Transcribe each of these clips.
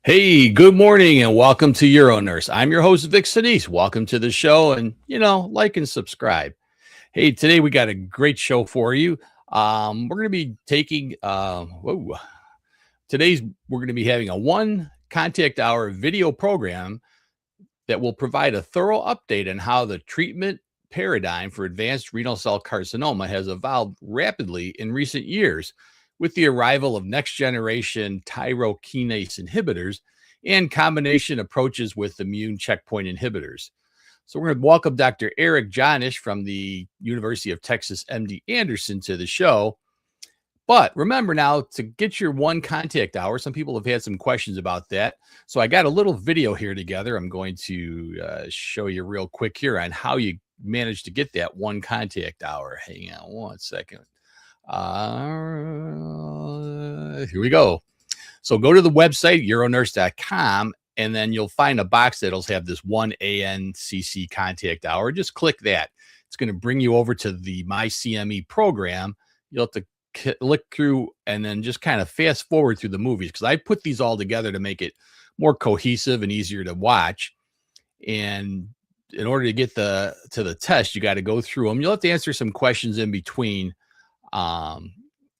Hey, good morning and welcome to Euronurse. I'm your host, Vic Senese. Welcome to the show and, like and subscribe. Hey, today we got a great show for you. We're going to be taking, today's, we're going to be having a one contact hour video program that will provide a thorough update on how the treatment paradigm for advanced renal cell carcinoma has evolved rapidly in recent years with the arrival of next generation tyrokinase inhibitors and combination approaches with immune checkpoint inhibitors. So we're going to welcome Dr. Eric Jonasch from the University of Texas MD Anderson to the show. But remember now, to get your one contact hour, some people have had some questions about that. So I got a little video here together. I'm going to show you real quick here on how you manage to get that one contact hour. Hang on one second. Here we go. So go to the website, euronurse.com, and then you'll find a box that'll have this one ANCC Contact Hour. Just click that. It's going to bring you over to the My CME program. You'll have to look through and then just kind of fast forward through the movies, because I put these all together to make it more cohesive and easier to watch. And in order to get to the test, you got to go through them. You'll have to answer some questions in between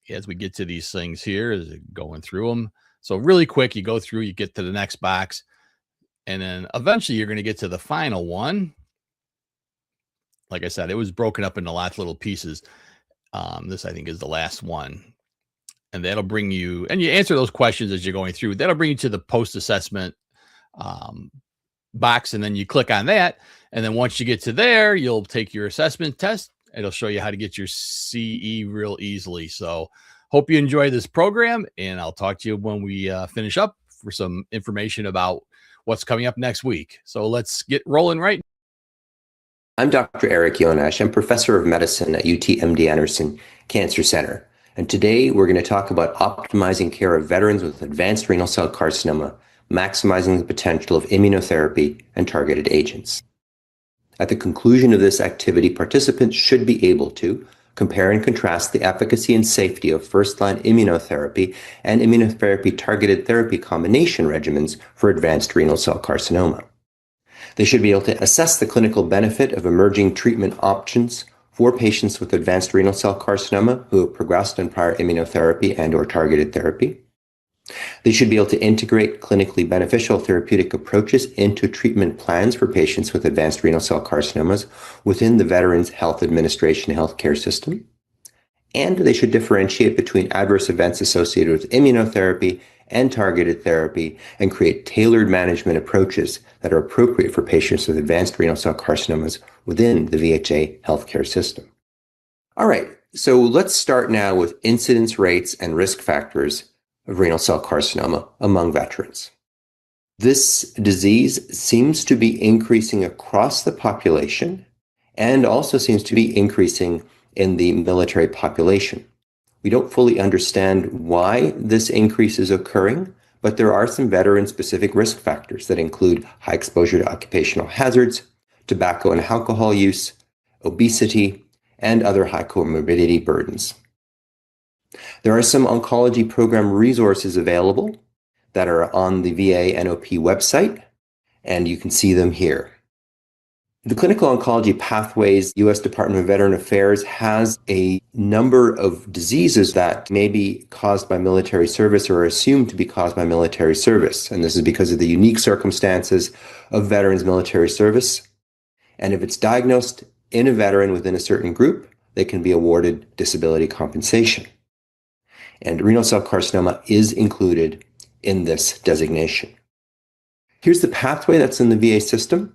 as we get to these things here, as going through them. So really quick, you go through, you get to the next box, and then eventually you're going to get to the final one. Like I said, it was broken up into lots of little pieces. This, I think, is the last one. And that'll bring you, and you answer those questions as you're going through. That'll bring you to the post-assessment box, and then you click on that. And then once you get to there, you'll take your assessment test. It'll show you how to get your CE real easily. So hope you enjoy this program, and I'll talk to you when we finish up for some information about what's coming up next week. So let's get rolling right now. I'm Dr. Eric Jonasch. I'm professor of medicine at UT MD Anderson Cancer Center. And today we're going to talk about optimizing care of veterans with advanced renal cell carcinoma, maximizing the potential of immunotherapy and targeted agents. At the conclusion of this activity, participants should be able to compare and contrast the efficacy and safety of first-line immunotherapy and immunotherapy targeted therapy combination regimens for advanced renal cell carcinoma. They should be able to assess the clinical benefit of emerging treatment options for patients with advanced renal cell carcinoma who have progressed on prior immunotherapy and/or targeted therapy. They should be able to integrate clinically beneficial therapeutic approaches into treatment plans for patients with advanced renal cell carcinomas within the Veterans Health Administration healthcare system. And they should differentiate between adverse events associated with immunotherapy and targeted therapy and create tailored management approaches that are appropriate for patients with advanced renal cell carcinomas within the VHA healthcare system. All right, so let's start now with incidence rates and risk factors of renal cell carcinoma among veterans. This disease seems to be increasing across the population and also seems to be increasing in the military population. We don't fully understand why this increase is occurring, but there are some veteran-specific risk factors that include high exposure to occupational hazards, tobacco and alcohol use, obesity, and other high comorbidity burdens. There are some oncology program resources available that are on the VA NOP website, and you can see them here. The Clinical Oncology Pathways U.S. Department of Veteran Affairs has a number of diseases that may be caused by military service or are assumed to be caused by military service. And this is because of the unique circumstances of veterans' military service. And if it's diagnosed in a veteran within a certain group, they can be awarded disability compensation. And renal cell carcinoma is included in this designation. Here's the pathway that's in the VA system.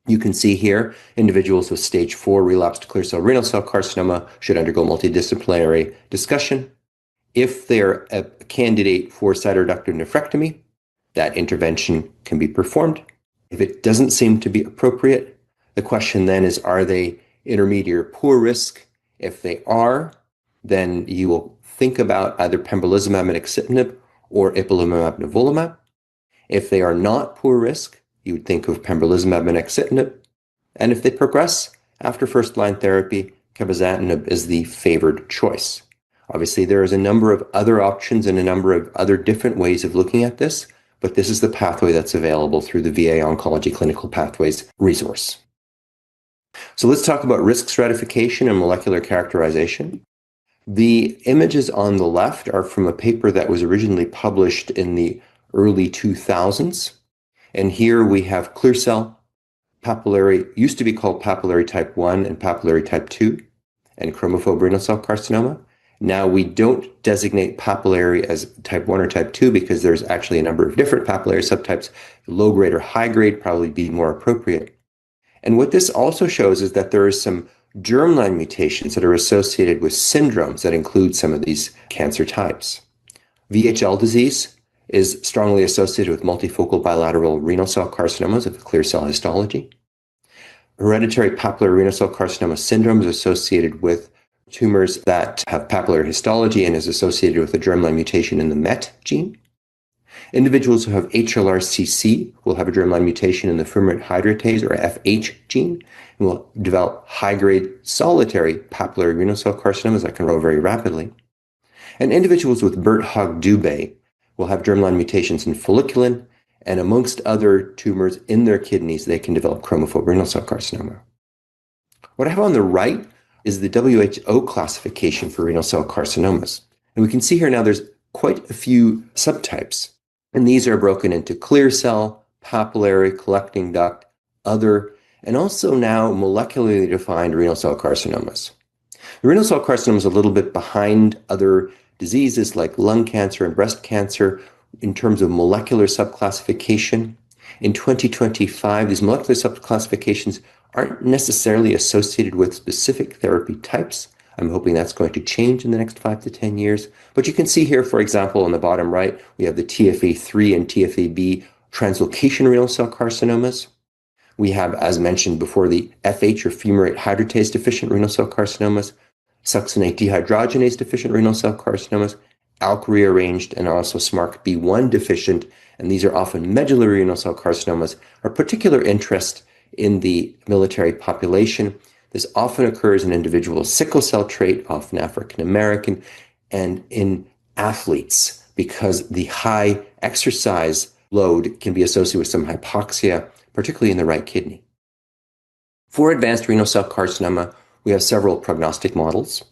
You can see here, individuals with stage 4 relapsed clear cell renal cell carcinoma should undergo multidisciplinary discussion. If they're a candidate for cytoreductive nephrectomy, that intervention can be performed. If it doesn't seem to be appropriate, the question then is, are they intermediate or poor risk? If they are, then you will think about either pembrolizumab and axitinib or ipilimumab nivolumab. If they are not poor risk, you would think of pembrolizumab and axitinib. And if they progress after first-line therapy, cabozantinib is the favored choice. Obviously, there is a number of other options and a number of other different ways of looking at this, but this is the pathway that's available through the VA Oncology Clinical Pathways resource. So let's talk about risk stratification and molecular characterization. The images on the left are from a paper that was originally published in the early 2000s. And here we have clear cell, papillary, used to be called papillary type 1 and papillary type 2, and chromophobe renal cell carcinoma. Now we don't designate papillary as type 1 or type 2 because there's actually a number of different papillary subtypes. Low grade or high grade probably be more appropriate. And what this also shows is that there are some germline mutations that are associated with syndromes that include some of these cancer types. VHL disease is strongly associated with multifocal bilateral renal cell carcinomas of the clear cell histology. Hereditary papillary renal cell carcinoma syndrome is associated with tumors that have papillary histology and is associated with a germline mutation in the MET gene. Individuals who have HLRCC will have a germline mutation in the fumarate hydratase or FH gene and will develop high-grade solitary papillary renal cell carcinomas that can grow very rapidly. And individuals with Birt-Hogg-Dubé will have germline mutations in folliculin, and amongst other tumors in their kidneys, they can develop chromophobe renal cell carcinoma. What I have on the right is the WHO classification for renal cell carcinomas. And we can see here now there's quite a few subtypes. And these are broken into clear cell, papillary, collecting duct, other, and also now molecularly defined renal cell carcinomas. The renal cell carcinoma is a little bit behind other diseases like lung cancer and breast cancer in terms of molecular subclassification. In 2025, these molecular subclassifications aren't necessarily associated with specific therapy types. I'm hoping that's going to change in the next 5 to 10 years. But you can see here, for example, on the bottom right, we have the TFA3 and TFAB translocation renal cell carcinomas. We have, as mentioned before, the FH or fumarate hydratase deficient renal cell carcinomas, succinate dehydrogenase deficient renal cell carcinomas, ALK rearranged, and also SMARCB1 deficient. And these are often medullary renal cell carcinomas. Our particular interest in the military population. This often occurs in individuals' sickle cell trait, often African American, and in athletes because the high exercise load can be associated with some hypoxia, particularly in the right kidney. For advanced renal cell carcinoma, we have several prognostic models.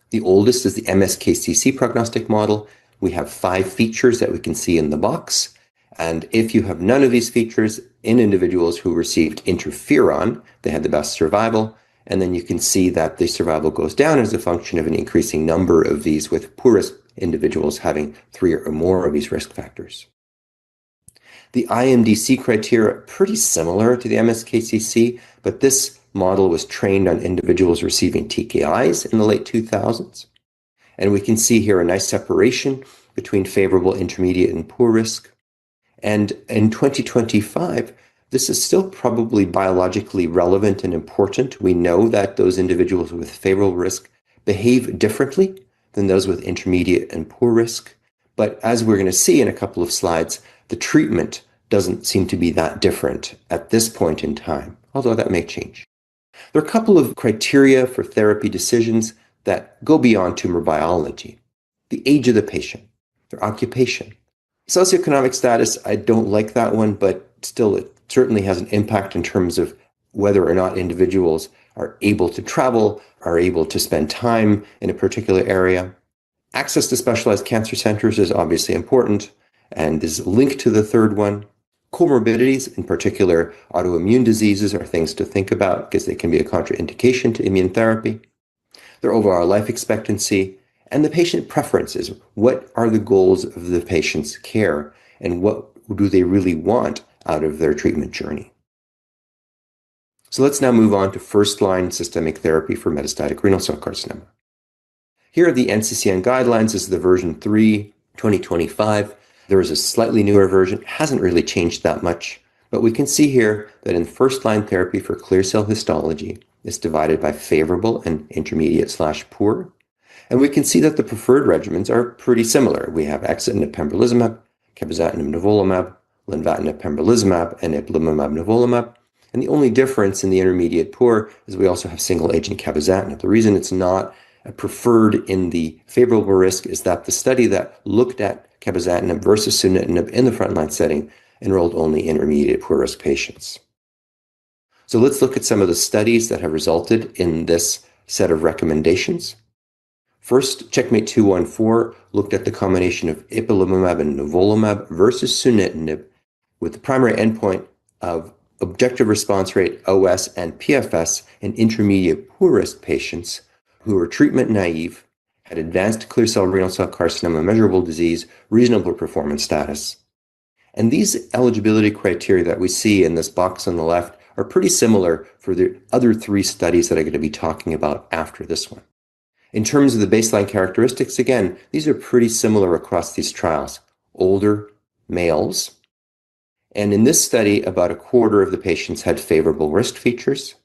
The oldest is the MSKCC prognostic model. We have 5 features that we can see in the box. And if you have none of these features in individuals who received interferon, they had the best survival. And then you can see that the survival goes down as a function of an increasing number of these, with poorest individuals having 3 or more of these risk factors. The IMDC criteria are pretty similar to the MSKCC, but this model was trained on individuals receiving TKIs in the late 2000s. And we can see here a nice separation between favorable, intermediate, and poor risk. And in 2025, this is still probably biologically relevant and important. We know that those individuals with favorable risk behave differently than those with intermediate and poor risk. But as we're going to see in a couple of slides, the treatment doesn't seem to be that different at this point in time, although that may change. There are a couple of criteria for therapy decisions that go beyond tumor biology. The age of the patient, their occupation. Socioeconomic status, I don't like that one, but still it certainly has an impact in terms of whether or not individuals are able to travel, are able to spend time in a particular area. Access to specialized cancer centers is obviously important, and is linked to the third one. Comorbidities, in particular autoimmune diseases, are things to think about because they can be a contraindication to immune therapy. Their overall life expectancy, and the patient preferences. What are the goals of the patient's care, and what do they really want out of their treatment journey? So let's now move on to first-line systemic therapy for metastatic renal cell carcinoma. Here are the NCCN guidelines. This is the version 3, 2025. There is a slightly newer version. It hasn't really changed that much, but we can see here that in first-line therapy for clear cell histology, it's divided by favorable and intermediate/poor. And we can see that the preferred regimens are pretty similar. We have axitinib pembrolizumab, cabozantinib nivolumab, lenvatinib pembrolizumab, and ipilimumab nivolumab. And the only difference in the intermediate poor is we also have single-agent cabozantinib. The reason it's not preferred in the favorable risk is that the study that looked at cabozantinib versus sunitinib in the frontline setting, enrolled only intermediate poor risk patients. So let's look at some of the studies that have resulted in this set of recommendations. First, Checkmate 214 looked at the combination of ipilimumab and nivolumab versus sunitinib with the primary endpoint of objective response rate, OS, and PFS in intermediate poor risk patients who were treatment naive, had advanced clear cell renal cell carcinoma, measurable disease, reasonable performance status. And these eligibility criteria that we see in this box on the left are pretty similar for the other three studies that I'm going to be talking about after this one. In terms of the baseline characteristics, again, these are pretty similar across these trials. Older males. And in this study, about a quarter of the patients had favorable risk features.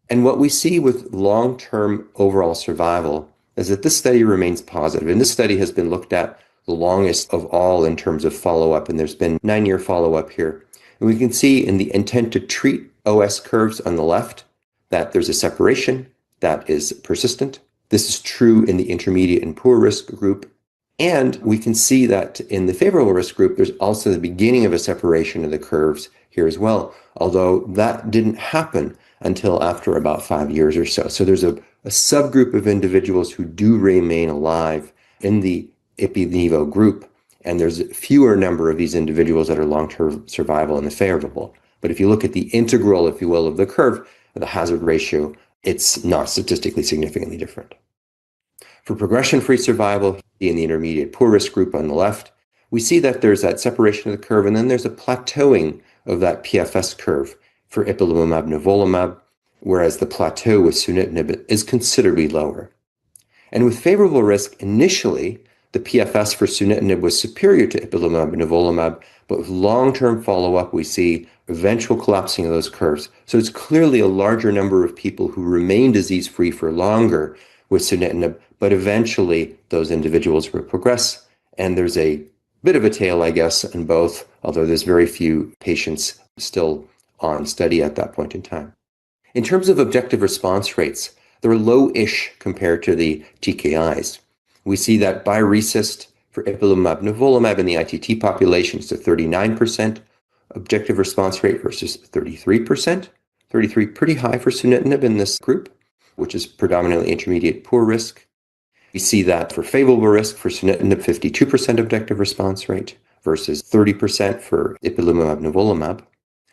And what we see with long-term overall survival is that this study remains positive. And this study has been looked at the longest of all in terms of follow-up, and there's been 9-year follow-up here. And we can see in the intent to treat OS curves on the left that there's a separation that is persistent. This is true in the intermediate and poor risk group. And we can see that in the favorable risk group, there's also the beginning of a separation of the curves here as well, although that didn't happen until after about 5 years or so. So there's a subgroup of individuals who do remain alive in the ipi-nivo group, and there's a fewer number of these individuals that are long-term survival in the favorable. But if you look at the integral, if you will, of the curve, the hazard ratio, it's not statistically significantly different. For progression-free survival in the intermediate poor risk group on the left, we see that there's that separation of the curve, and then there's a plateauing of that PFS curve for ipilimumab, nivolumab, whereas the plateau with sunitinib is considerably lower. And with favorable risk, initially, the PFS for sunitinib was superior to ipilimumab and nivolumab, but with long-term follow-up, we see eventual collapsing of those curves. So it's clearly a larger number of people who remain disease-free for longer with sunitinib, but eventually those individuals will progress, and there's a bit of a tail, I guess, in both, although there's very few patients still on study at that point in time. In terms of objective response rates, they're low-ish compared to the TKIs. We see that by RECIST for ipilimumab, nivolumab in the ITT population is a 39% objective response rate versus 33%. 33 pretty high for sunitinib in this group, which is predominantly intermediate poor risk. We see that for favorable risk for sunitinib, 52% objective response rate versus 30% for ipilimumab, nivolumab.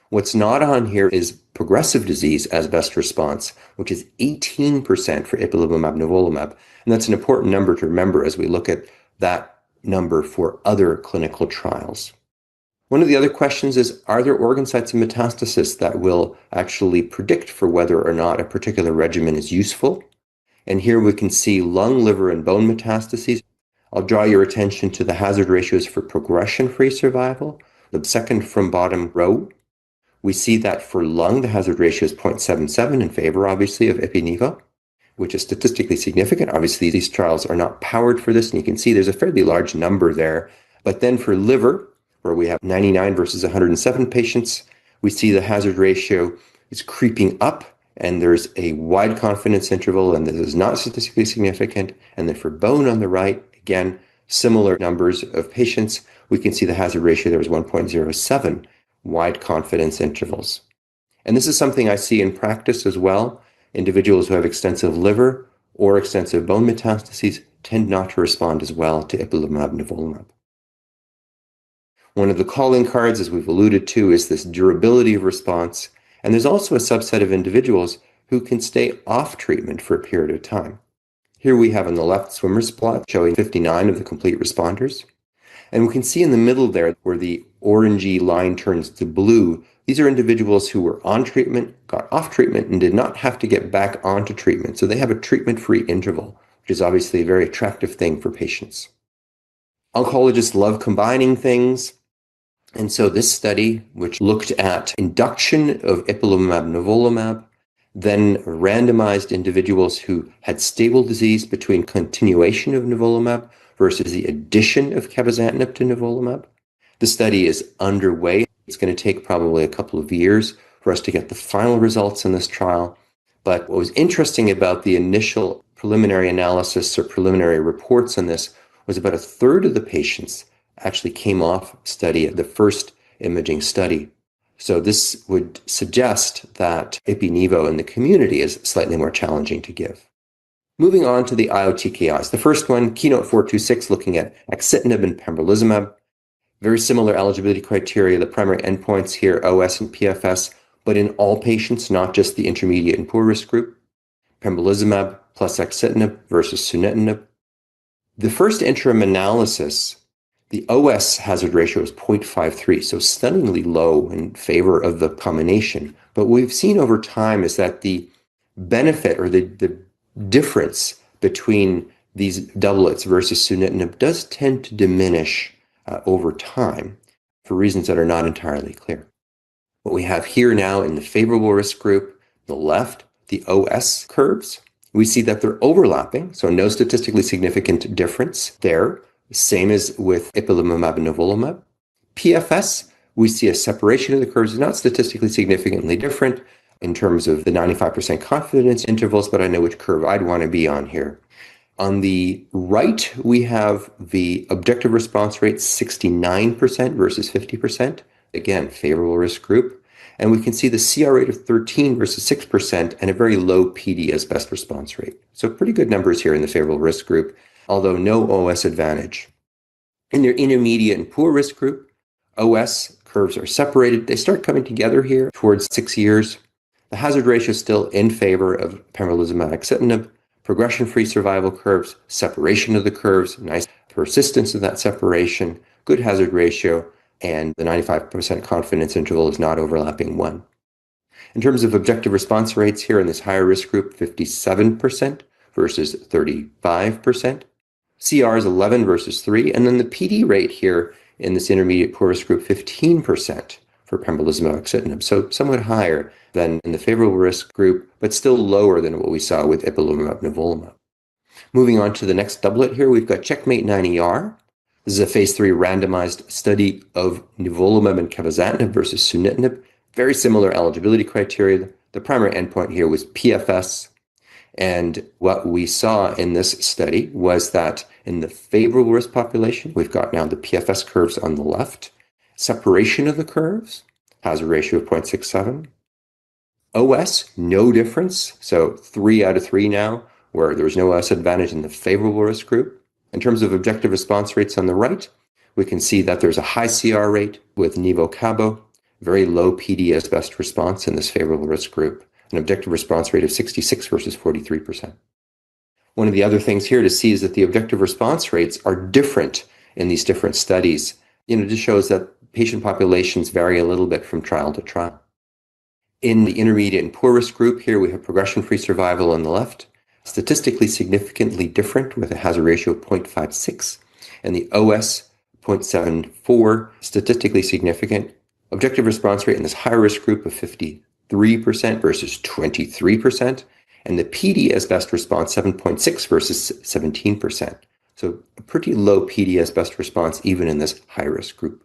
What's not on here is progressive disease as best response, which is 18% for ipilimumab, nivolumab. And that's an important number to remember as we look at that number for other clinical trials. One of the other questions is, are there organ sites of metastasis that will actually predict for whether or not a particular regimen is useful? And here we can see lung, liver, and bone metastases. I'll draw your attention to the hazard ratios for progression-free survival, the second from bottom row. We see that for lung, the hazard ratio is 0.77 in favor, obviously, of ipi-nivo, which is statistically significant. Obviously, these trials are not powered for this, and you can see there's a fairly large number there. But then for liver, where we have 99 versus 107 patients, we see the hazard ratio is creeping up, and there's a wide confidence interval, and this is not statistically significant. And then for bone on the right, again, similar numbers of patients, we can see the hazard ratio there was 1.07, wide confidence intervals. And this is something I see in practice as well. Individuals who have extensive liver or extensive bone metastases tend not to respond as well to ipilimumab, nivolumab. One of the calling cards, as we've alluded to, is this durability of response. And there's also a subset of individuals who can stay off treatment for a period of time. Here we have on the left swimmer's plot showing 59 of the complete responders. And we can see in the middle there where the orangey line turns to blue, these are individuals who were on treatment, got off treatment, and did not have to get back onto treatment. So they have a treatment-free interval, which is obviously a very attractive thing for patients. Oncologists love combining things. And so this study, which looked at induction of ipilimumab, nivolumab, then randomized individuals who had stable disease between continuation of nivolumab versus the addition of cabozantinib to nivolumab. The study is underway. It's going to take probably a couple of years for us to get the final results in this trial. But what was interesting about the initial preliminary analysis or preliminary reports on this was about a third of the patients actually came off study, the first imaging study. So this would suggest that ipi/nivo in the community is slightly more challenging to give. Moving on to the IO-TKIs. The first one, Keynote 426, looking at axitinib and pembrolizumab. Very similar eligibility criteria. The primary endpoints here, OS and PFS, but in all patients, not just the intermediate and poor risk group. Pembrolizumab plus axitinib versus sunitinib. The first interim analysis, the OS hazard ratio is 0.53, so stunningly low in favor of the combination. But what we've seen over time is that the benefit or the difference between these doublets versus sunitinib does tend to diminish over time for reasons that are not entirely clear. What we have here now in the favorable risk group, the left, the OS curves, we see that they're overlapping, so no statistically significant difference there, same as with ipilimumab and nivolumab. PFS, we see a separation of the curves, not statistically significantly different in terms of the 95% confidence intervals, but I know which curve I'd want to be on here. On the right, we have the objective response rate, 69% versus 50%. Again, favorable risk group. And we can see the CR rate of 13 versus 6% and a very low PD as best response rate. So pretty good numbers here in the favorable risk group, although no OS advantage. In their intermediate and poor risk group, OS curves are separated. They start coming together here towards 6 years. The hazard ratio is still in favor of pembrolizumab axitinib. Progression-free survival curves, separation of the curves, nice persistence of that separation, good hazard ratio, and the 95% confidence interval is not overlapping 1. In terms of objective response rates here in this higher risk group, 57% versus 35%. CR is 11 versus 3. And then the PD rate here in this intermediate poor risk group, 15% for pembrolizumab axitinib. So somewhat higher than in the favorable risk group, but still lower than what we saw with ipilimumab nivolumab. Moving on to the next doublet here, we've got Checkmate 9ER. This is a phase 3 randomized study of nivolumab and cabozantinib versus sunitinib. Very similar eligibility criteria. The primary endpoint here was PFS. And what we saw in this study was that in the favorable risk population, we've got now the PFS curves on the left, separation of the curves, hazard ratio of 0.67. OS, no difference. So 3 out of 3 now, where there was no OS advantage in the favorable risk group. In terms of objective response rates on the right, we can see that there's a high CR rate with nivo-cabo, very low PD as best response in this favorable risk group, an objective response rate of 66 versus 43%. One of the other things here to see is that the objective response rates are different in these different studies. It just shows that patient populations vary a little bit from trial to trial. In the intermediate and poor risk group here, we have progression-free survival on the left, statistically significantly different with a hazard ratio of 0.56, and the OS 0.74, statistically significant. Objective response rate in this high risk group of 53% versus 23%, and the PD as best response 7.6 versus 17%. So a pretty low PD as best response even in this high risk group.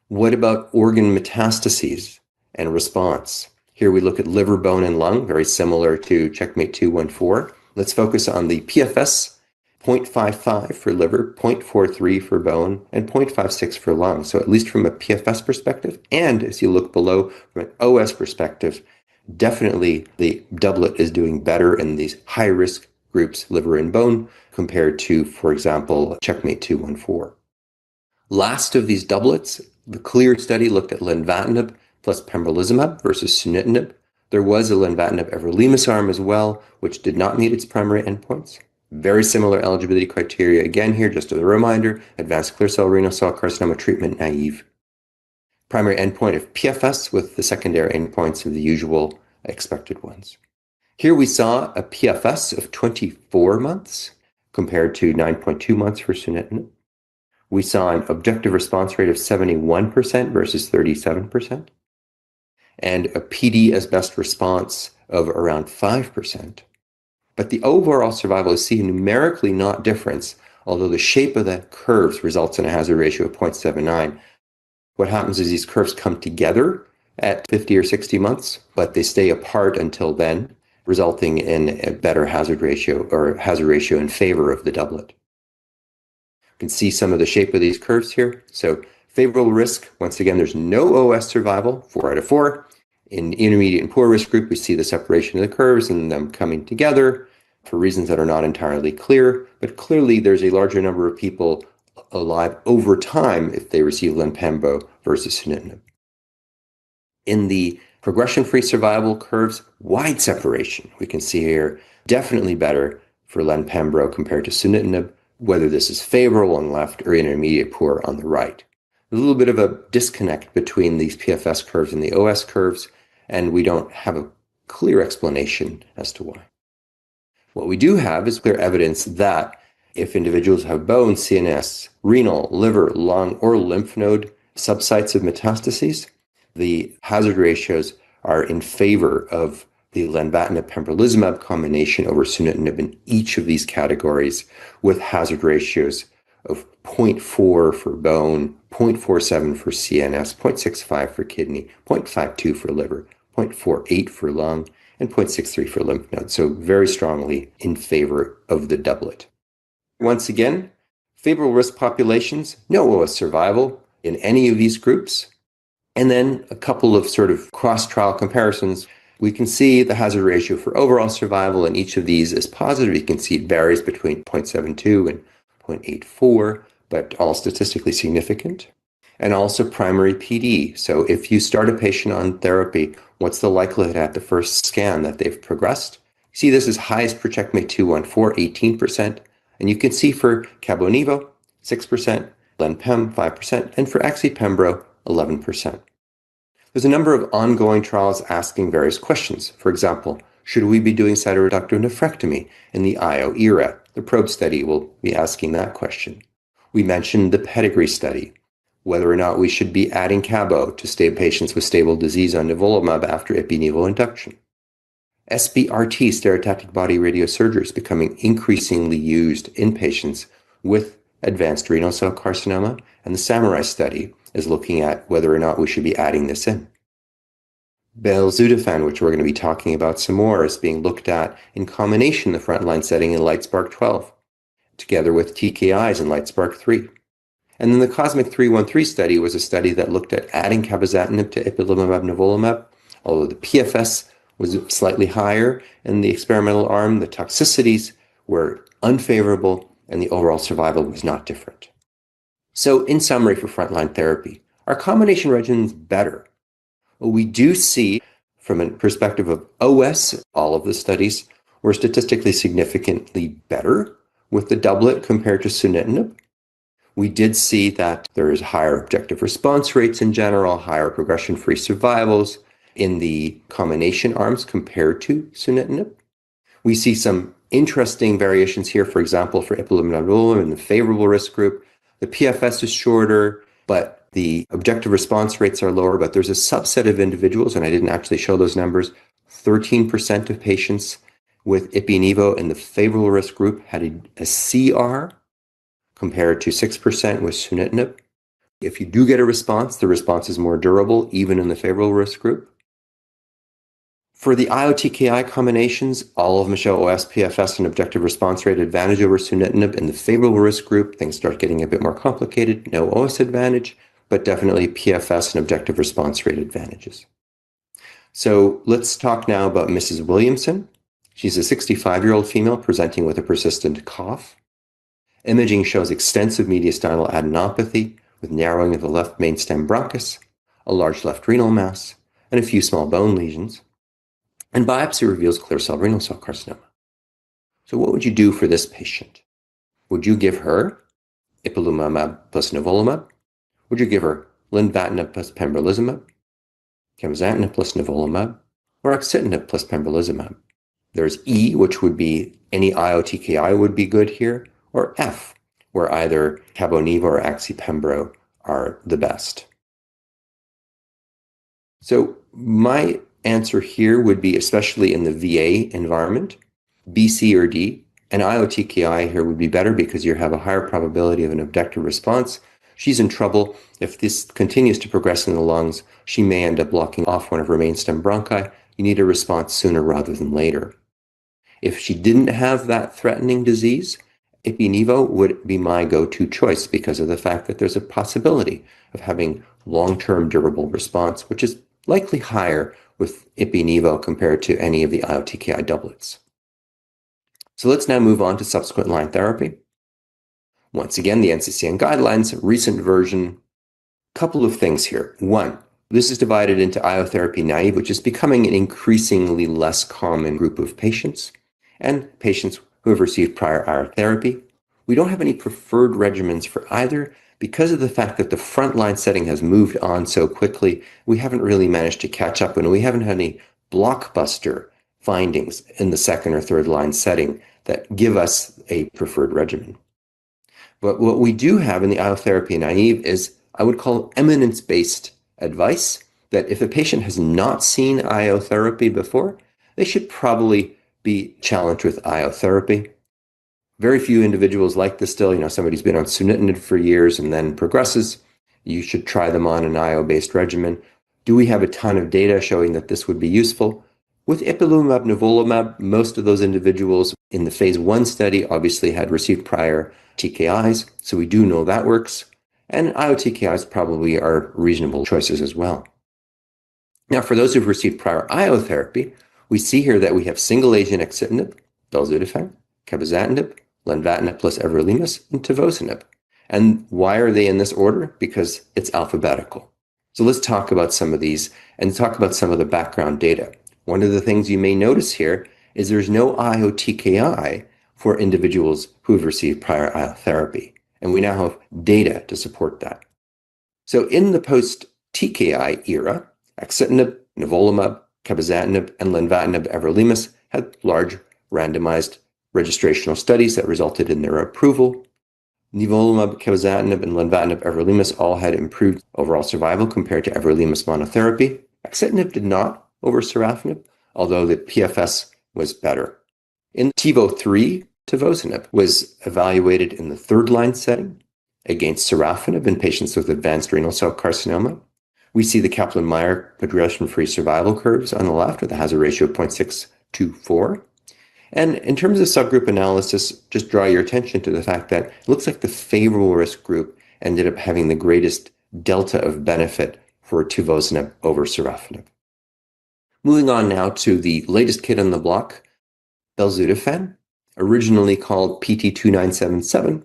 What about organ metastases and response? Here we look at liver, bone, and lung, very similar to Checkmate 214. Let's focus on the PFS, 0.55 for liver, 0.43 for bone, and 0.56 for lung. So at least from a PFS perspective, and as you look below from an OS perspective, definitely the doublet is doing better in these high-risk groups, liver and bone, compared to, for example, Checkmate 214. Last of these doublets, the CLEAR study looked at lenvatinib plus pembrolizumab versus sunitinib. There was a lenvatinib everolimus arm as well, which did not meet its primary endpoints. Very similar eligibility criteria. Again here, just as a reminder, advanced clear cell renal cell carcinoma treatment naive. Primary endpoint of PFS with the secondary endpoints of the usual expected ones. Here we saw a PFS of 24 months compared to 9.2 months for sunitinib. We saw an objective response rate of 71% versus 37%. And a PD as best response of around 5%. But the overall survival is seen numerically not different, although the shape of the curves results in a hazard ratio of 0.79. What happens is these curves come together at 50 or 60 months, but they stay apart until then, resulting in a better hazard ratio or hazard ratio in favor of the doublet. can see some of the shape of these curves here. So favorable risk, once again, there's no OS survival, 4 out of 4. In intermediate and poor risk group, we see the separation of the curves and them coming together for reasons that are not entirely clear. But clearly, there's a larger number of people alive over time if they receive Len/Pembro versus sunitinib. In the progression-free survival curves, wide separation. We can see here definitely better for Len/Pembro compared to sunitinib, whether this is favorable on the left or intermediate poor on the right. A little bit of a disconnect between these PFS curves and the OS curves, and we don't have a clear explanation as to why. What we do have is clear evidence that if individuals have bone, CNS, renal, liver, lung, or lymph node subsites of metastases, the hazard ratios are in favor of the lenvatinib-pembrolizumab combination over sunitinib in each of these categories, with hazard ratios of 0.4 for bone, 0.47 for CNS, 0.65 for kidney, 0.52 for liver, 0.48 for lung, and 0.63 for lymph nodes. So very strongly in favor of the doublet. Once again, favorable risk populations, no OS survival in any of these groups. And then a couple of sort of cross-trial comparisons. We can see the hazard ratio for overall survival in each of these is positive. You can see it varies between 0.72 and 0.84, but all statistically significant. And also primary PD. So if you start a patient on therapy, what's the likelihood at the first scan that they've progressed? See, this is highest for CheckMate 214, 18%. And you can see for Cabo-Nivo, 6%, Len/Pem, 5%, and for Axi-Pembro, 11%. There's a number of ongoing trials asking various questions. For example, should we be doing cytoreductive nephrectomy in the IO era? The PROBE study will be asking that question. We mentioned the Pedigree study, whether or not we should be adding Cabo to patients with stable disease on nivolumab after ipi/nivo induction. SBRT, stereotactic body radiosurgery, is becoming increasingly used in patients with advanced renal cell carcinoma, and the Samurai study is looking at whether or not we should be adding this in. Belzutifan, which we're going to be talking about some more, is being looked at in combination in the frontline setting in LIGHTSPARK-12, together with TKIs in LIGHTSPARK-3. And then the Cosmic 313 study was a study that looked at adding cabozantinib to ipilimumab-nivolumab, although the PFS was slightly higher in the experimental arm, the toxicities were unfavorable, and the overall survival was not different. So in summary for frontline therapy, are combination regimens better? Well, we do see from a perspective of OS, all of the studies were statistically significantly better with the doublet compared to sunitinib. We did see that there is higher objective response rates in general, higher progression-free survivals in the combination arms compared to sunitinib. We see some interesting variations here, for example, for ipilimumab in the favorable risk group. The PFS is shorter, but the objective response rates are lower, but there's a subset of individuals, and I didn't actually show those numbers, 13% of patients with ipi/nivo in the favorable risk group had a CR compared to 6% with sunitinib. If you do get a response, the response is more durable, even in the favorable risk group. For the IO-TKI combinations, all of them show OS, PFS, and objective response rate advantage over sunitinib. In the favorable risk group, things start getting a bit more complicated. No OS advantage, but definitely PFS and objective response rate advantages. So let's talk now about Mrs. Williamson. She's a 65-year-old female presenting with a persistent cough. Imaging shows extensive mediastinal adenopathy with narrowing of the left mainstem bronchus, a large left renal mass, and a few small bone lesions. And biopsy reveals clear cell renal cell carcinoma. So what would you do for this patient? Would you give her ipilimumab plus nivolumab? Would you give her lenvatinib plus pembrolizumab, cabozantinib plus nivolumab, or axitinib plus pembrolizumab? There's E, which would be any IO-TKI would be good here, or F, where either Cabo-Nivo or Axi-Pembro are the best. So my answer here would be, especially in the VA environment, B, C, or D. An IO-TKI here would be better because you have a higher probability of an objective response. She's in trouble. If this continues to progress in the lungs, she may end up blocking off one of her mainstem bronchi. You need a response sooner rather than later. If she didn't have that threatening disease Ipi-Nivo would be my go-to choice because of the fact that there's a possibility of having long-term durable response, which is likely higher with Ipi-Nivo compared to any of the IO-TKI doublets. So let's now move on to subsequent line therapy. Once again, the NCCN guidelines, recent version, couple of things here. One, this is divided into IO therapy naive, which is becoming an increasingly less common group of patients, and patients who have received prior IO therapy. We don't have any preferred regimens for either because of the fact that the frontline setting has moved on so quickly. We haven't really managed to catch up, and we haven't had any blockbuster findings in the second or third line setting that give us a preferred regimen. But what we do have in the IO therapy naive is, I would call, eminence-based advice that if a patient has not seen IO therapy before, they should probably be challenged with IO therapy. Very few individuals like this still. Somebody's been on sunitinib for years and then progresses. You should try them on an IO-based regimen. Do we have a ton of data showing that this would be useful? With ipilimumab, nivolumab, most of those individuals in the phase 1 study obviously had received prior TKIs, so we do know that works. And IO TKIs probably are reasonable choices as well. Now, for those who've received prior IO therapy, we see here that we have single-agent axitinib, belzutifan, cabozantinib, lenvatinib plus everolimus, and tivozanib. And why are they in this order? Because it's alphabetical. So let's talk about some of these and talk about some of the background data. One of the things you may notice here is there's no IO TKI for individuals who have received prior IO therapy. And we now have data to support that. So in the post-TKI era, axitinib, nivolumab, cabozantinib, and lenvatinib everolimus had large randomized registrational studies that resulted in their approval. Nivolumab, cabozantinib, and lenvatinib everolimus all had improved overall survival compared to everolimus monotherapy. Axitinib did not over sorafenib, although the PFS was better. In TiVo-3, tivozanib was evaluated in the third-line setting against sorafenib in patients with advanced renal cell carcinoma. We see the Kaplan-Meier progression-free survival curves on the left with a hazard ratio of 0.624. And in terms of subgroup analysis, just draw your attention to the fact that it looks like the favorable risk group ended up having the greatest delta of benefit for tivozanib over sorafenib. Moving on now to the latest kid on the block, belzutifan, originally called PT2977.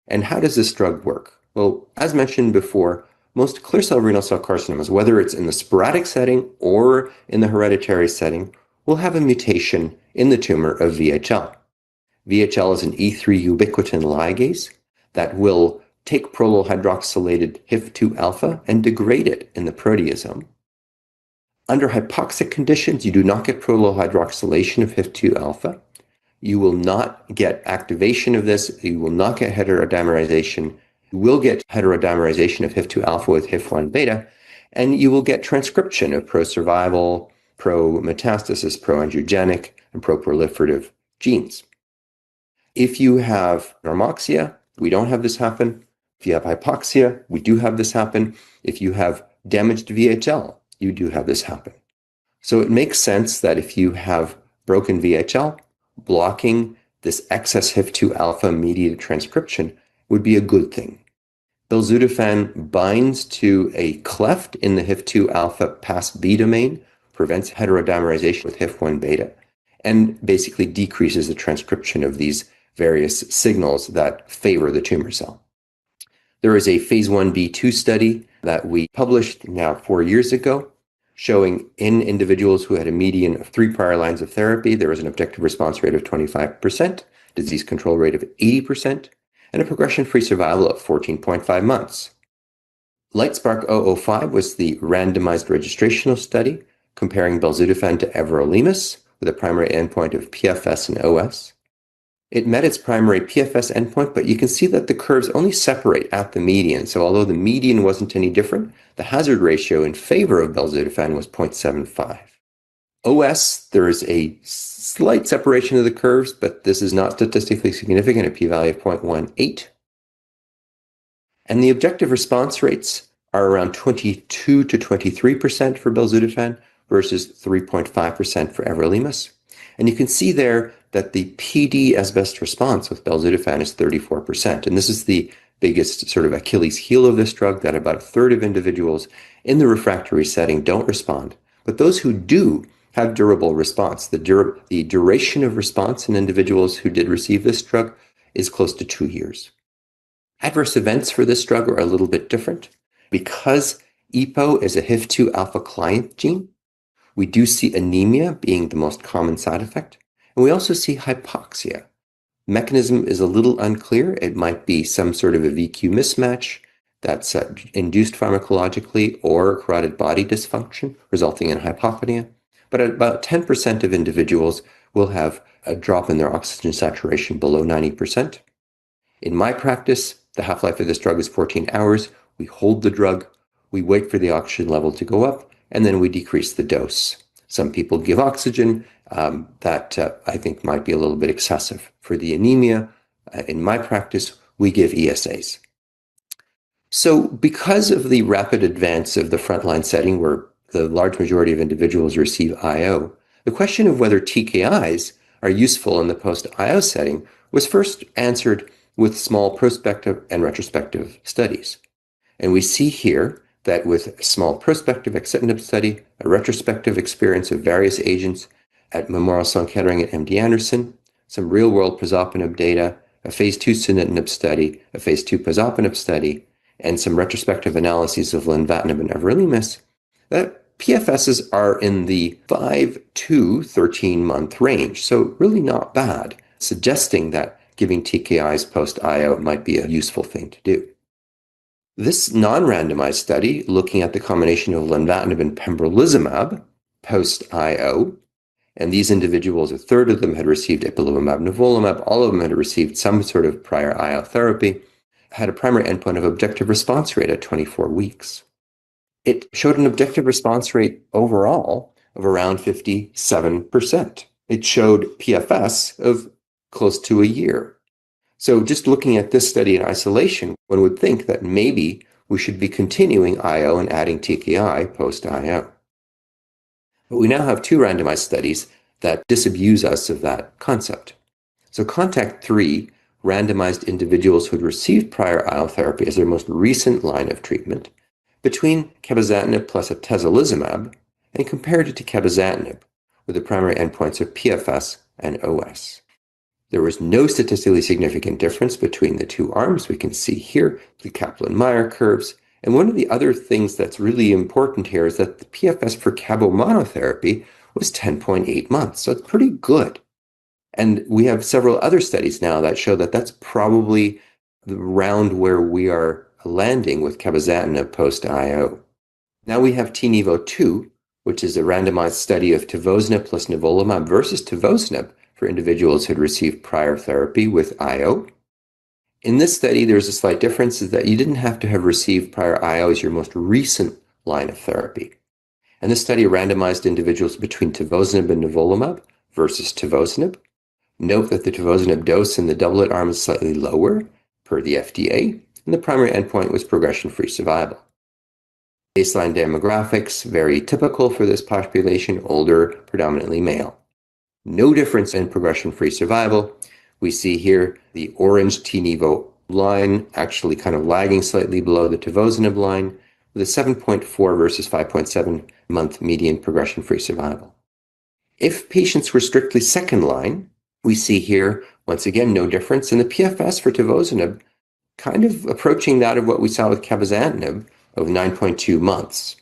And how does this drug work? Well, as mentioned before, most clear cell renal cell carcinomas, whether it's in the sporadic setting or in the hereditary setting, will have a mutation in the tumor of VHL. VHL is an E3 ubiquitin ligase that will take prolyl hydroxylated HIF2 alpha and degrade it in the proteasome. Under hypoxic conditions, you do not get prolyl hydroxylation of HIF2 alpha. You will not get activation of this. You will not get heterodimerization. You will get heterodimerization of HIF2 alpha with HIF1 beta, and you will get transcription of pro-survival, pro-metastasis, pro-angiogenic, and pro-proliferative genes. If you have normoxia, we don't have this happen. If you have hypoxia, we do have this happen. If you have damaged VHL, you do have this happen. So it makes sense that if you have broken VHL, blocking this excess HIF2 alpha mediated transcription would be a good thing. Belzutifan binds to a cleft in the HIF2 alpha PAS-B domain, prevents heterodimerization with HIF1 beta, and basically decreases the transcription of these various signals that favor the tumor cell. There is a phase 1b/2 study that we published now 4 years ago, showing in individuals who had a median of 3 prior lines of therapy, there was an objective response rate of 25%, disease control rate of 80%, and a progression-free survival of 14.5 months. LIGHTSPARK 005 was the randomized registrational study comparing belzutifan to everolimus with a primary endpoint of PFS and OS. It met its primary PFS endpoint, but you can see that the curves only separate at the median. So although the median wasn't any different, the hazard ratio in favor of belzutifan was 0.75. OS, there is a slight separation of the curves, but this is not statistically significant, a p-value of 0.18. And the objective response rates are around 22 to 23% for belzutifan versus 3.5% for everolimus. And you can see there that the PD as best response with belzutifan is 34%. And this is the biggest sort of Achilles heel of this drug, that about a third of individuals in the refractory setting don't respond. But those who do have durable response. The duration of response in individuals who did receive this drug is close to 2 years. Adverse events for this drug are a little bit different. Because EPO is a HIF2 alpha client gene, we do see anemia being the most common side effect, and we also see hypoxia. Mechanism is a little unclear. It might be some sort of a VQ mismatch that's induced pharmacologically, or carotid body dysfunction resulting in hypopnea. But about 10% of individuals will have a drop in their oxygen saturation below 90%. In my practice, the half-life of this drug is 14 hours. We hold the drug, we wait for the oxygen level to go up, and then we decrease the dose. Some people give oxygen. That I think might be a little bit excessive. For the anemia, in my practice, we give ESAs. So because of the rapid advance of the frontline setting where the large majority of individuals receive IO, the question of whether TKIs are useful in the post-IO setting was first answered with small prospective and retrospective studies. And we see here that with a small prospective axitinib study, a retrospective experience of various agents at Memorial Sloan Kettering and MD Anderson, some real-world pazopanib data, a phase 2 sunitinib study, a phase 2 pazopanib study, and some retrospective analyses of lenvatinib and everolimus, that PFSs are in the 5 to 13-month range, so really not bad, suggesting that giving TKIs post-IO might be a useful thing to do. This non-randomized study, looking at the combination of lenvatinib and pembrolizumab post-IO, and these individuals, a third of them had received ipilimumab, nivolumab, all of them had received some sort of prior IO therapy, had a primary endpoint of objective response rate at 24 weeks. It showed an objective response rate overall of around 57%. It showed PFS of close to a year. So just looking at this study in isolation, one would think that maybe we should be continuing IO and adding TKI post-IO. But we now have 2 randomized studies that disabuse us of that concept. So Contact 3 randomized individuals who had received prior IO therapy as their most recent line of treatment between cabozantinib plus atezolizumab and compared it to cabozantinib with the primary endpoints of PFS and OS. There was no statistically significant difference between the 2 arms. We can see here the Kaplan-Meier curves. And one of the other things that's really important here is that the PFS for cabo monotherapy was 10.8 months. So it's pretty good. And we have several other studies now that show that that's probably around where we are landing with cabozantinib post-IO. Now we have TiNivo 2, which is a randomized study of tivozanib plus nivolumab versus tivozanib for individuals who had received prior therapy with IO. In this study, there's a slight difference, is that you didn't have to have received prior IO as your most recent line of therapy. And this study randomized individuals between tivozanib and nivolumab versus tivozanib. Note that the tivozanib dose in the doublet arm is slightly lower per the FDA, and the primary endpoint was progression-free survival. Baseline demographics, very typical for this population, older, predominantly male. No difference in progression-free survival. We see here the orange TiNivo line actually kind of lagging slightly below the tivozanib line with a 7.4 versus 5.7 month median progression-free survival. If patients were strictly second line, we see here, once again, no difference in the PFS for tivozanib, kind of approaching that of what we saw with cabozantinib of 9.2 months.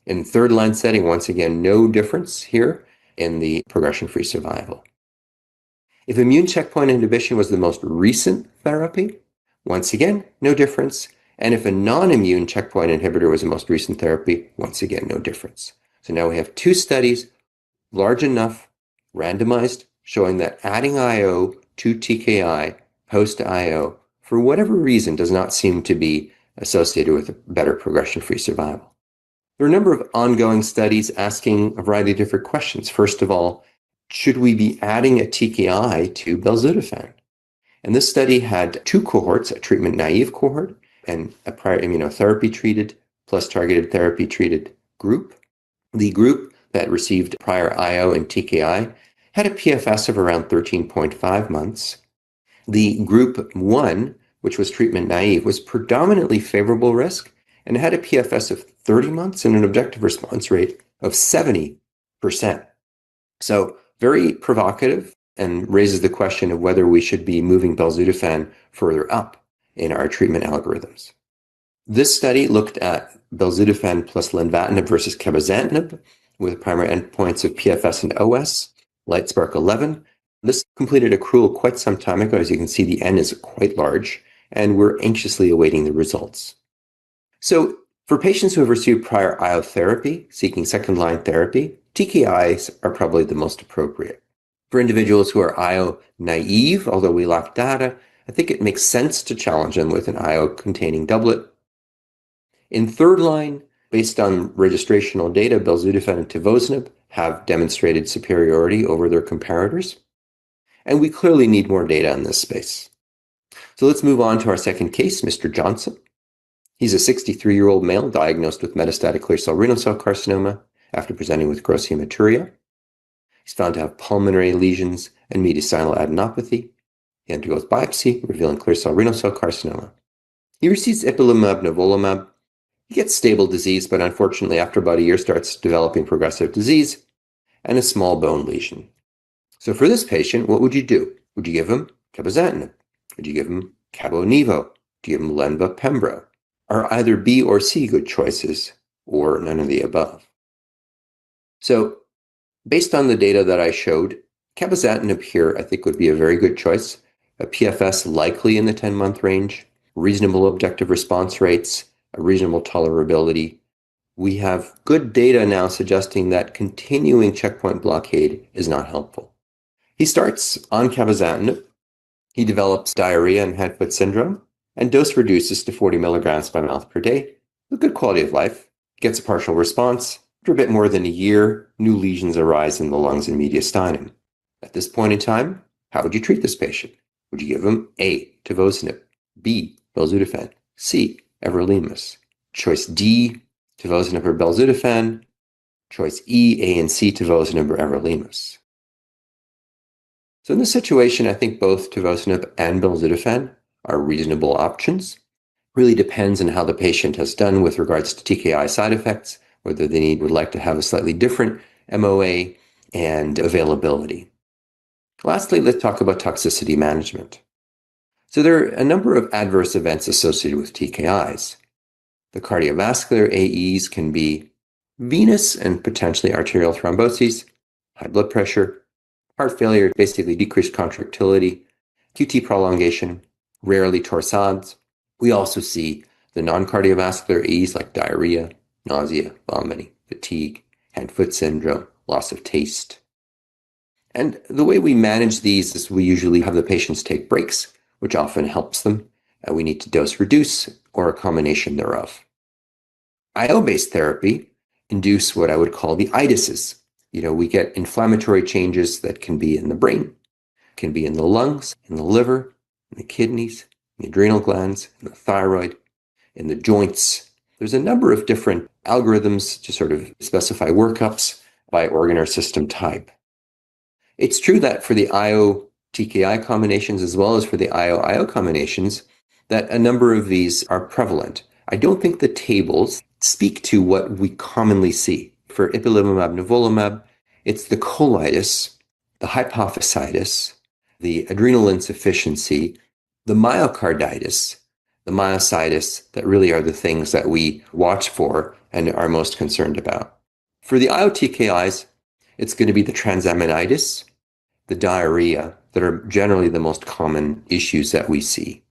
In third line setting, once again, no difference here in the progression-free survival. If immune checkpoint inhibition was the most recent therapy, once again, no difference. And if a non-immune checkpoint inhibitor was the most recent therapy, once again, no difference. So now we have 2 studies, large enough, randomized, showing that adding IO to TKI post-IO, for whatever reason, does not seem to be associated with a better progression-free survival. There are a number of ongoing studies asking a variety of different questions. First of all, should we be adding a TKI to belzutifan? And this study had 2 cohorts, a treatment-naive cohort and a prior immunotherapy-treated plus targeted therapy-treated group. The group that received prior IO and TKI had a PFS of around 13.5 months. The group 1, which was treatment naive, was predominantly favorable risk and had a PFS of 30 months and an objective response rate of 70%. So very provocative and raises the question of whether we should be moving belzutifan further up in our treatment algorithms. This study looked at belzutifan plus lenvatinib versus cabozantinib with primary endpoints of PFS and OS, LIGHTSPARK 11. This completed accrual quite some time ago. As you can see, the N is quite large, and we're anxiously awaiting the results. So for patients who have received prior IO therapy, seeking second-line therapy, TKIs are probably the most appropriate. For individuals who are IO naive, although we lack data, I think it makes sense to challenge them with an IO-containing doublet. In third line, based on registrational data, belzutifan and tivozanib have demonstrated superiority over their comparators. And we clearly need more data in this space. So let's move on to our second case, Mr. Johnson. He's a 63-year-old male diagnosed with metastatic clear cell renal cell carcinoma after presenting with gross hematuria. He's found to have pulmonary lesions and mediastinal adenopathy. He undergoes biopsy, revealing clear cell renal cell carcinoma. He receives ipilimumab, nivolumab. He gets stable disease, but unfortunately, after about a year, starts developing progressive disease and a small bone lesion. So for this patient, what would you do? Would you give him cabozantinib? Would you give him cabo-nivo? Do you give him lenva-pembro? Are either B or C good choices, or none of the above? So based on the data that I showed, cabozantinib here I think would be a very good choice. A PFS likely in the 10-month range, reasonable objective response rates, a reasonable tolerability. We have good data now suggesting that continuing checkpoint blockade is not helpful. He starts on cabozantinib. He develops diarrhea and hand-foot syndrome, and dose reduces to 40 milligrams by mouth per day with good quality of life. Gets a partial response. After a bit more than a year, new lesions arise in the lungs and mediastinum. At this point in time, how would you treat this patient? Would you give him A, tivozanib, B, belzutifan, C, everolimus? Choice D, tivozanib or belzutifan. Choice E, A and C, tivozanib or everolimus. So in this situation, I think both tivozanib and belzutifan are reasonable options. Really depends on how the patient has done with regards to TKI side effects, whether they would like to have a slightly different MOA and availability. Lastly, let's talk about toxicity management. So there are a number of adverse events associated with TKIs. The cardiovascular AEs can be venous and potentially arterial thromboses, high blood pressure, heart failure, basically decreased contractility, QT prolongation, rarely torsades. We also see the non-cardiovascular AEs like diarrhea, nausea, vomiting, fatigue, hand-foot syndrome, loss of taste. And the way we manage these is we usually have the patients take breaks, which often helps them. We need to dose reduce or a combination thereof. IO-based therapy induce what I would call the itises. We get inflammatory changes that can be in the brain, can be in the lungs, in the liver, in the kidneys, in the adrenal glands, in the thyroid, in the joints. There's a number of different algorithms to sort of specify workups by organ or system type. It's true that for the IO-TKI combinations as well as for the IO-IO combinations, that a number of these are prevalent. I don't think the tables speak to what we commonly see. For ipilimumab, nivolumab, it's the colitis, the hypophysitis, the adrenal insufficiency, the myocarditis, the myositis that really are the things that we watch for and are most concerned about. For the IO-TKIs, it's going to be the transaminitis, the diarrhea that are generally the most common issues that we see.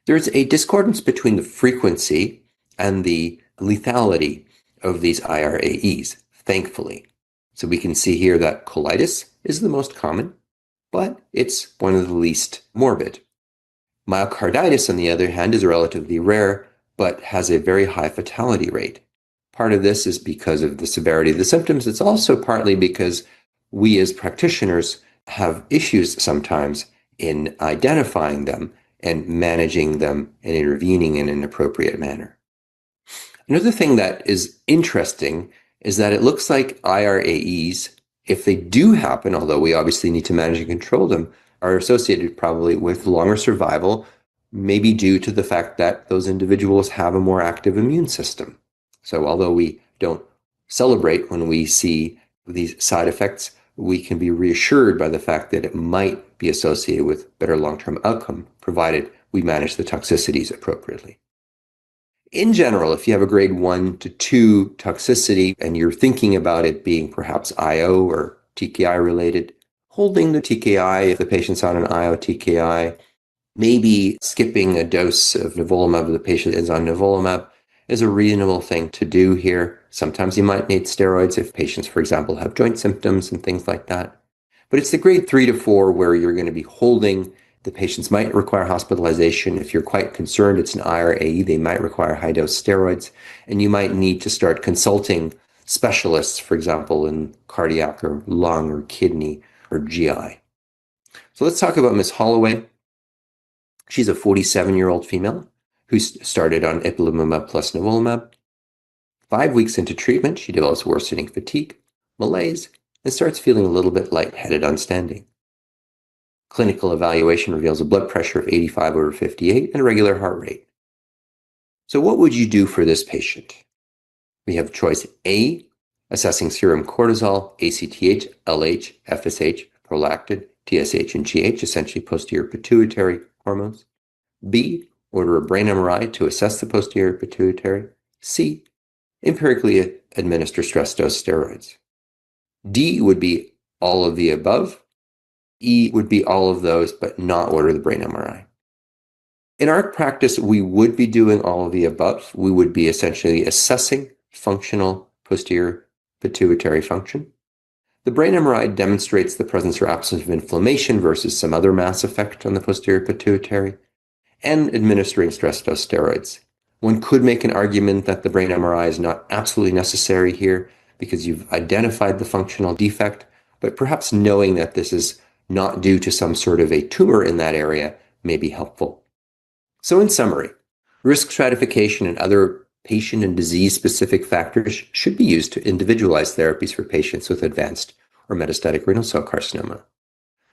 There's a discordance between the frequency and the lethality of these IRAEs, thankfully. So we can see here that colitis is the most common, but it's one of the least morbid. Myocarditis, on the other hand, is relatively rare, but has a very high fatality rate. Part of this is because of the severity of the symptoms. It's also partly because we as practitioners have issues sometimes in identifying them and managing them and intervening in an appropriate manner. Another thing that is interesting is that it looks like IRAEs if they do happen, although we obviously need to manage and control them, are associated probably with longer survival, maybe due to the fact that those individuals have a more active immune system. So although we don't celebrate when we see these side effects, we can be reassured by the fact that it might be associated with better long-term outcome, provided we manage the toxicities appropriately. In general, if you have a grade 1 to 2 toxicity and you're thinking about it being perhaps IO or TKI related, holding the TKI if the patient's on an IO TKI, maybe skipping a dose of nivolumab if the patient is on nivolumab is a reasonable thing to do here. Sometimes you might need steroids if patients, for example, have joint symptoms and things like that. But it's the grade 3 to 4 where you're going to be holding. The patients might require hospitalization. If you're quite concerned it's an IRAE, they might require high-dose steroids, and you might need to start consulting specialists, for example, in cardiac or lung or kidney or GI. So let's talk about Ms. Holloway. She's a 47-year-old female who started on ipilimumab plus nivolumab. 5 weeks into treatment, she develops worsening fatigue, malaise, and starts feeling a little bit lightheaded on standing. Clinical evaluation reveals a blood pressure of 85/58 and a regular heart rate. So what would you do for this patient? We have choice A, assessing serum cortisol, ACTH, LH, FSH, prolactin, TSH, and GH, essentially posterior pituitary hormones. B, order a brain MRI to assess the posterior pituitary. C, empirically administer stress dose steroids. D would be all of the above. E would be all of those, but not order the brain MRI. In our practice, we would be doing all of the above. We would be essentially assessing functional posterior pituitary function. The brain MRI demonstrates the presence or absence of inflammation versus some other mass effect on the posterior pituitary, and administering stress dose steroids. One could make an argument that the brain MRI is not absolutely necessary here because you've identified the functional defect, but perhaps knowing that this is not due to some sort of a tumor in that area may be helpful. So in summary, risk stratification and other patient and disease-specific factors should be used to individualize therapies for patients with advanced or metastatic renal cell carcinoma.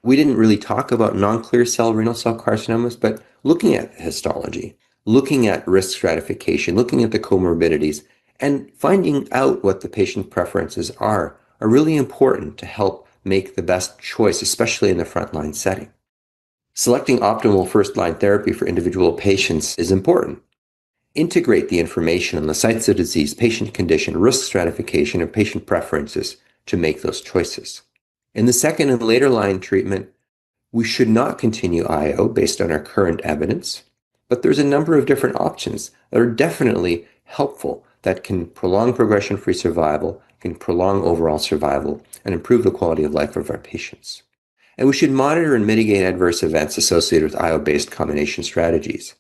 We didn't really talk about non-clear cell renal cell carcinomas, but looking at histology, looking at risk stratification, looking at the comorbidities, and finding out what the patient preferences are really important to help make the best choice, especially in the frontline setting. Selecting optimal first-line therapy for individual patients is important. Integrate the information on the sites of disease, patient condition, risk stratification, and patient preferences to make those choices. In the second and later line treatment, we should not continue IO based on our current evidence, but there's a number of different options that are definitely helpful that can prolong progression-free survival, can prolong overall survival, and improve the quality of life of our patients. And we should monitor and mitigate adverse events associated with IO-based combination strategies,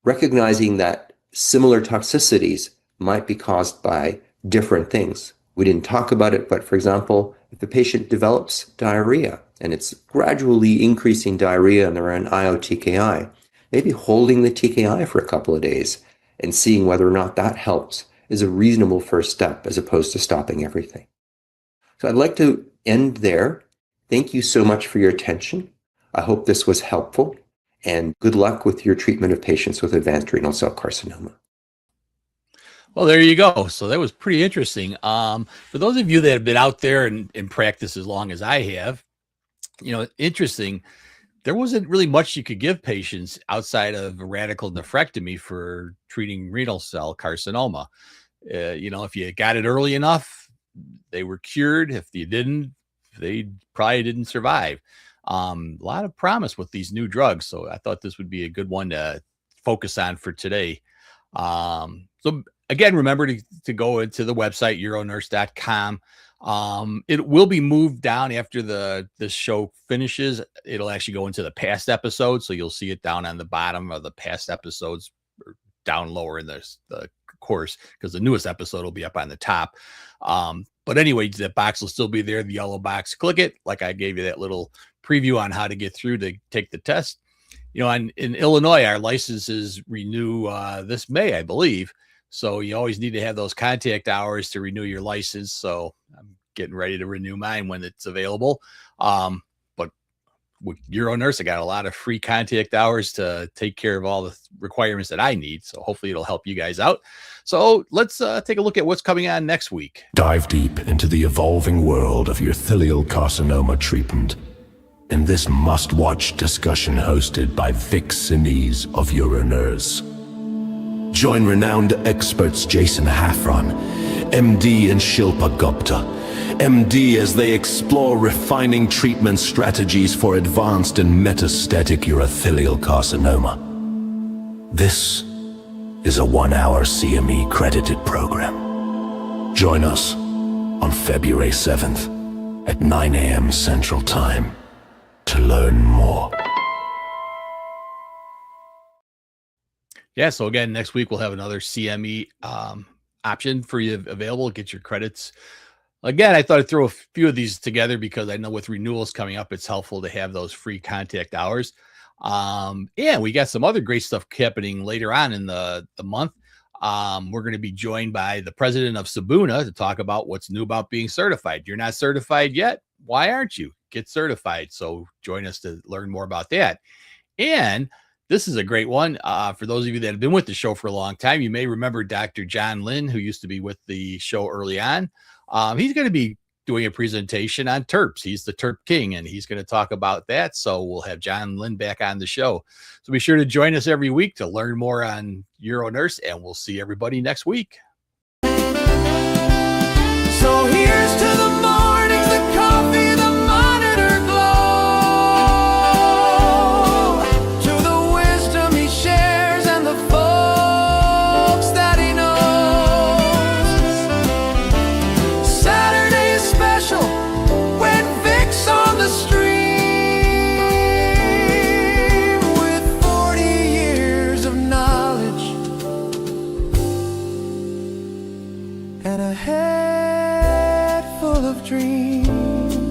recognizing that similar toxicities might be caused by different things. We didn't talk about it, but for example, if the patient develops diarrhea and it's gradually increasing diarrhea and they're on IO TKI, maybe holding the TKI for a couple of days and seeing whether or not that helps is a reasonable first step as opposed to stopping everything. So I'd like to end there. Thank you so much for your attention. I hope this was helpful, and good luck with your treatment of patients with advanced renal cell carcinoma. Well, there you go. So that was pretty interesting. For those of you that have been out there and in practice as long as I have, interesting. There wasn't really much you could give patients outside of a radical nephrectomy for treating renal cell carcinoma. If you got it early enough, they were cured. If you didn't, they probably didn't survive. A lot of promise with these new drugs. So I thought this would be a good one to focus on for today. So again, remember to go into the website, euronurse.com. It will be moved down after this show finishes. It'll actually go into the past episodes. So you'll see it down on the bottom of the past episodes, or down lower in the course, because the newest episode will be up on the top. But anyway, that box will still be there, the yellow box. Click it, like I gave you that little preview on how to get through to take the test. In Illinois, our licenses renew this May, I believe. So you always need to have those contact hours to renew your license. So I'm getting ready to renew mine when it's available. But with UroNurse, I got a lot of free contact hours to take care of all the requirements that I need. So hopefully it'll help you guys out. So let's take a look at what's coming on next week. Dive deep into the evolving world of urothelial carcinoma treatment in this must-watch discussion hosted by Vic Senese of UroNurse. Join renowned experts Jason Hafron, MD, and Shilpa Gupta, MD, as they explore refining treatment strategies for advanced and metastatic urothelial carcinoma. This is a 1-hour CME credited program. Join us on February 7th at 9 a.m. Central Time to learn more. Yeah, so again, next week we'll have another CME option for you available. Get your credits. Again, I thought I'd throw a few of these together because I know with renewals coming up, it's helpful to have those free contact hours. And we got some other great stuff happening later on in the month. We're going to be joined by the president of Sabuna to talk about what's new about being certified. You're not certified yet? Why aren't you? Get certified. So join us to learn more about that. And this is a great one. For those of you that have been with the show for a long time, you may remember Dr. John Lynn, who used to be with the show early on. He's going to be doing a presentation on terps. He's the terp king, and he's going to talk about that. So we'll have John Lynn back on the show. So be sure to join us every week to learn more on UroNurse, and we'll see everybody next week. So here's to the mornings, the coffee, the monitor glow, to the wisdom he shares and the folks that he knows. Saturday is special when Vic's on the stream with 40 years of knowledge and a head full of dreams.